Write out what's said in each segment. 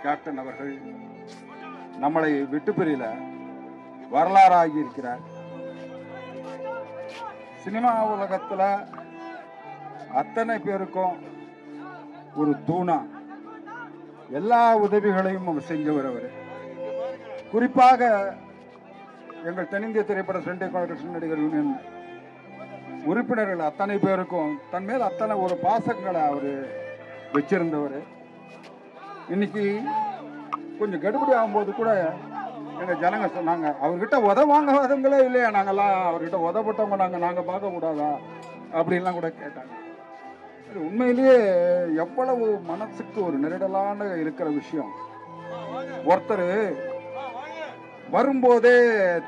Captain அவர்கள் நம்மளை விட்டு பிரியல வரலாறாகி இருக்கிறார். சினிமா உலகத்துல அத்தனை பேருக்கும் ஒரு தூணா எல்லா உதவிகளையும் அவர் செஞ்சவர். அவர் குறிப்பாக எங்கள் தென்னிந்திய திரைப்பட சென்டை கார்ப்பரேஷன் நடிகர் யூனியன் உறுப்பினர்கள் அத்தனை பேருக்கும் தன் மேல் அத்தனை ஒரு பாசங்களை அவர் வச்சிருந்தவர். இன்னைக்கு கொஞ்சம் கடுபடி ஆகும்போது கூட எங்க ஜனங்க சொன்னாங்க, அவர்கிட்ட உதவாங்காதவங்களே இல்லையா, நாங்கெல்லாம் அவர்கிட்ட உதப்பட்டவங்க நாங்க பார்க்க கூடாதா அப்படின்லாம் கூட கேட்டாங்க. உண்மையிலேயே எவ்வளவு மனசுக்கு ஒரு நெருடலான இருக்கிற விஷயம். ஒருத்தர் வரும்போதே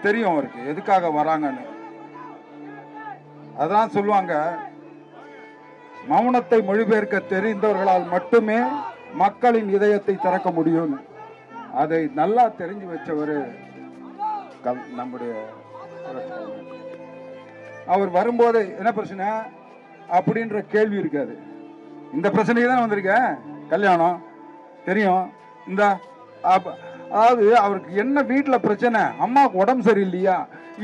தெரியும் அவருக்கு எதுக்காக வராங்கன்னு. அதான் சொல்லுவாங்க, மௌனத்தை மொழிபெயர்க்க தெரிந்தவர்களால் மட்டுமே மக்களின் இதயத்தை திறக்க முடியும். அதை நல்லா தெரிஞ்சு வச்சவர் நம்முடைய அவர் வரும்போது என்ன பிரச்சனை அப்படின்ற கேள்வி இருக்காது. இந்த பிரச்சனைக்கு தான் வந்திருக்கேன், கல்யாணம் தெரியும், இந்த அதாவது அவருக்கு என்ன வீட்டுல பிரச்சனை, அம்மாவுக்கு உடம்பு சரியில்லையா,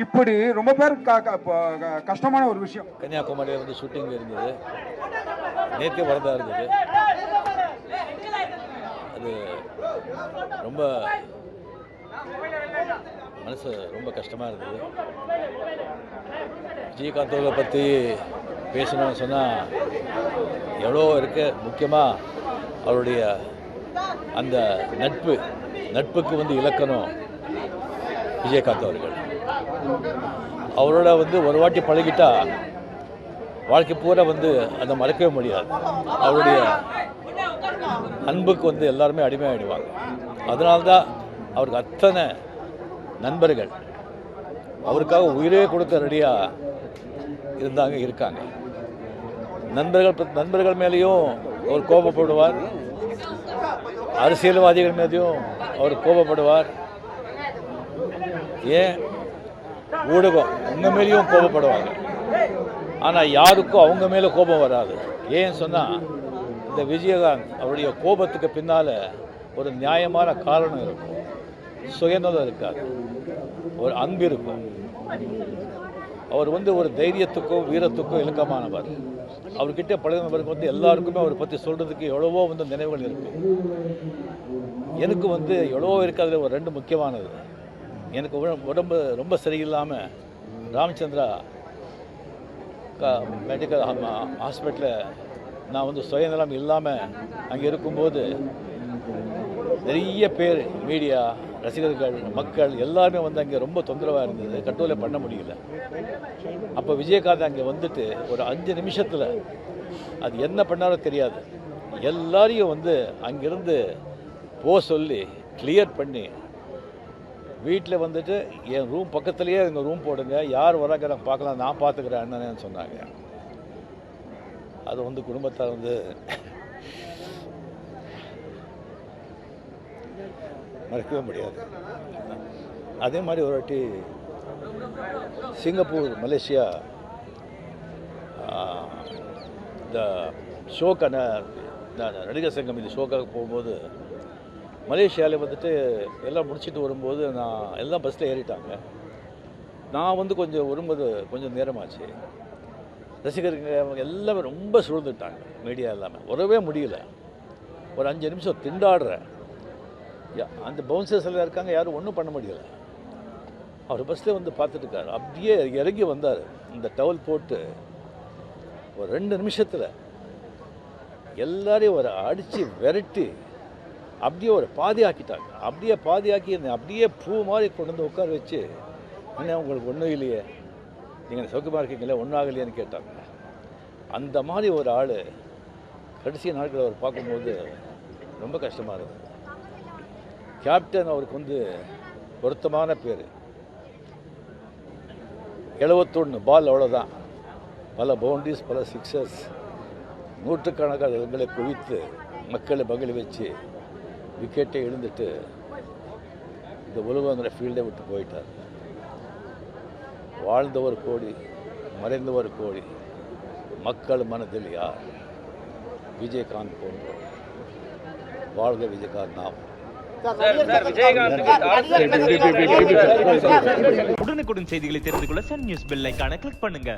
இப்படி ரொம்ப பேர் கஷ்டமான ஒரு விஷயம். கன்னியாகுமரியில் வந்து ஷூட்டிங் இருந்தது, நேற்று வரதா இருந்தது. அது ரொம்ப மனசு ரொம்ப கஷ்டமாக இருந்தது. விஜயகாந்த் அவர்களை பற்றி பேசணும்னு சொன்னால் எவ்வளோ இருக்கு. முக்கியமாக அவருடைய அந்த நட்புக்கு வந்து இலக்கணம் விஜயகாந்த் அவர்கள். அவரோட வந்து ஒரு வாட்டி பழகிட்டா வாழ்க்கை பூரா வந்து அதை மறக்கவே முடியாது. அவருடைய அன்புக்கு வந்து எல்லாருமே அடிமையாகிடுவாங்க. அதனால்தான் அவருக்கு அத்தனை நண்பர்கள் அவருக்காக உயிரே கொடுக்க ரெடியாக இருக்காங்க. நண்பர்கள் மேலேயும் அவர் கோபப்படுவார், அரசியல்வாதிகள் மீதையும் அவர் கோபப்படுவார். ஏன் ஊடகம் உங்கள் மேலேயும் கோபப்படுவாங்க, ஆனால் யாருக்கும் அவங்க மேலே கோபம் வராது. ஏன்னு சொன்னால் இந்த விஜயகாந்த் அவருடைய கோபத்துக்கு பின்னால் ஒரு நியாயமான காரணம் இருக்கும், சுயநலம் இருக்காது, ஒரு அன்பு இருக்கும். அவர் வந்து ஒரு தைரியத்துக்கும் வீரத்துக்கும் இலக்கமானவர். அவர்கிட்ட பழகினவருக்கு வந்து எல்லாருக்குமே அவரை பற்றி சொல்கிறதுக்கு எவ்வளவோ வந்து நினைவுகள் இருக்கும். எனக்கு வந்து எவ்வளவோ இருக்காது. ஒரு ரெண்டு முக்கியமானது, எனக்கு உடம்பு ரொம்ப சரியில்லாமல் ராமச்சந்திரா மெடிக்கல் ஹாஸ்பிட்டலில் நான் வந்து சுயநலம் இல்லாமல் அங்கே இருக்கும்போது நிறைய பேர், மீடியா, ரசிகர்கள், மக்கள் எல்லாருமே வந்து அங்கே ரொம்ப தொந்தரவாக இருந்தது, கண்ட்ரோலே பண்ண முடியல. அப்போ விஜயகாந்த் அங்கே வந்துட்டு ஒரு 5 நிமிஷத்தில் அது என்ன பண்ணாரோ தெரியாது, எல்லாரையும் வந்து அங்கேருந்து சொல்லி கிளியர் பண்ணி வீட்டில் வந்துட்டு என் ரூம் பக்கத்துலேயே எங்கள் ரூம் போடுங்க, யார் வராங்க நான் பார்க்கலாம், நான் பார்த்துக்கிறேன் அண்ணன்னு சொன்னாங்க. அது வந்து குடும்பத்தார் வந்து மறக்கவே முடியாது. அதே மாதிரி ஒரு வாட்டி சிங்கப்பூர், மலேசியா இந்த ஷோக்கான நடிகர் சங்கம் இந்த ஷோக்காக போகும்போது மலேசியாவில் வந்துட்டு எல்லாம் முடிச்சுட்டு வரும்போது நான் எல்லாம் பஸ்ஸில் ஏறிட்டாங்க. நான் வந்து கொஞ்சம் வரும்போது கொஞ்சம் நேரமாச்சு. ரசிகர்கள் எல்லாமே ரொம்ப சூழ்ந்துட்டாங்க, மீடியா எல்லாமே வரவே முடியல. ஒரு 5 நிமிஷம் திண்டாடுறேன். அந்த பவுன்சர்ஸ் எல்லாம் இருக்காங்க, யாரும் ஒன்றும் பண்ண முடியலை. அவர் பஸ்ஸில் வந்து பார்த்துட்டுருக்காரு, அப்படியே இறங்கி வந்தார். இந்த டவல் போட்டு ஒரு 2 நிமிஷத்தில் எல்லாரையும் ஒரு அடித்து விரட்டி அப்படியே ஒரு பாதி ஆக்கிட்டாங்க. அப்படியே பாதி ஆக்கி அப்படியே பூ மாதிரி கொண்டு வந்து உட்கார வச்சு, என்ன உங்களுக்கு ஒன்றும் இல்லையே, நீங்கள் சௌக்கியமாக இருக்கீங்களே, ஒன்றும் ஆகலையேன்னு கேட்டாங்க. அந்த மாதிரி ஒரு ஆள் கடைசி நாட்கள் அவர் பார்க்கும்போது ரொம்ப கஷ்டமாக இருந்தது. கேப்டன் அவருக்கு வந்து பொருத்தமான பேர். 71 பால், அவ்வளோதான். பல பவுண்டரிஸ், பல சிக்ஸர்ஸ், நூற்றுக்கணக்கான இடங்களை குவித்து மக்களை பகில வச்சு விக்கெட்டை எழுந்துட்டு இந்த உலகங்கிற ஃபீல்டை விட்டு போயிட்டார். வாழ்ந்தவர் கோடி, மறைந்தவர் கோடி, மக்கள் மனதில் யார்? விஜயகாந்த் போன்றோர். வாழ்க விஜயகாந்த் நாம். உடனுக்குடன் செய்திகளை தெரிந்து கொள்ள சன் நியூஸ் பெல் ஐகானை கிளிக் பண்ணுங்க.